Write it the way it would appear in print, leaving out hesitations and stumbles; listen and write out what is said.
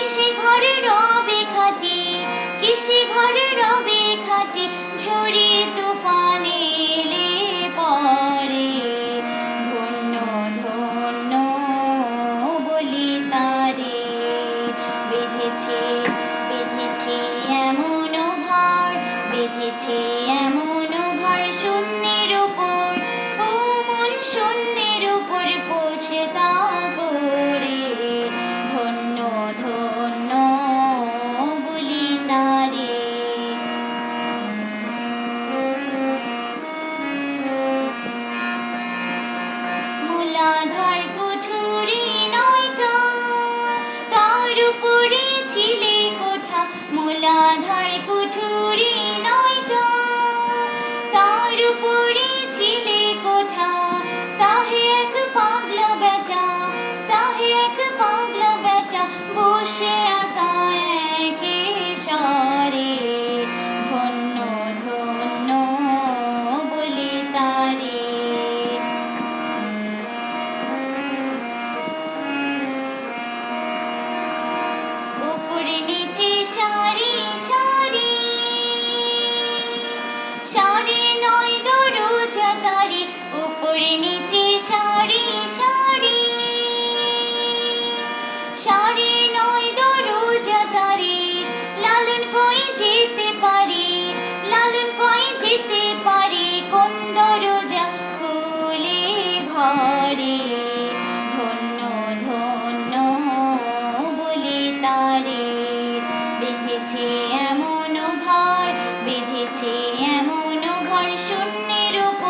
কিসে ঘর রবে খাটি, কিসে ঘর রবে খাটি, ঝড়ে তুফানে এলে পরে। ধন্য ধন্য বলি তারে, বেঁধেছে বেঁধেছে এমন ঘর, বেঁধেছে এমন ঘর শূন্যের উপর। ও মন শূন্যের উপর পৌঁছে তা করে। ধন্য ধন্য বলি তারে। মূলাধার কুঠুরি নয়টা, তার উপরে ছিলে কোঠা। মূলাধার কুঠুরি নয়টা, তার উপরে ছিলে কোঠা। তাহে এক পাগলা বেটা, তাহে এক পাগলা বেটা, বসে একা একে সরে। ধন্য ধন্য বলি তারে। উপরে নিচে সারি সারি, সারি নয় দরজা তারি। উপরে নিচে সারি সারি, সারি নয় দরজা তারি। লালন কই যেতে পারি, লালন কই যেতে পারি, কোন দরজা খুলে ঘরে।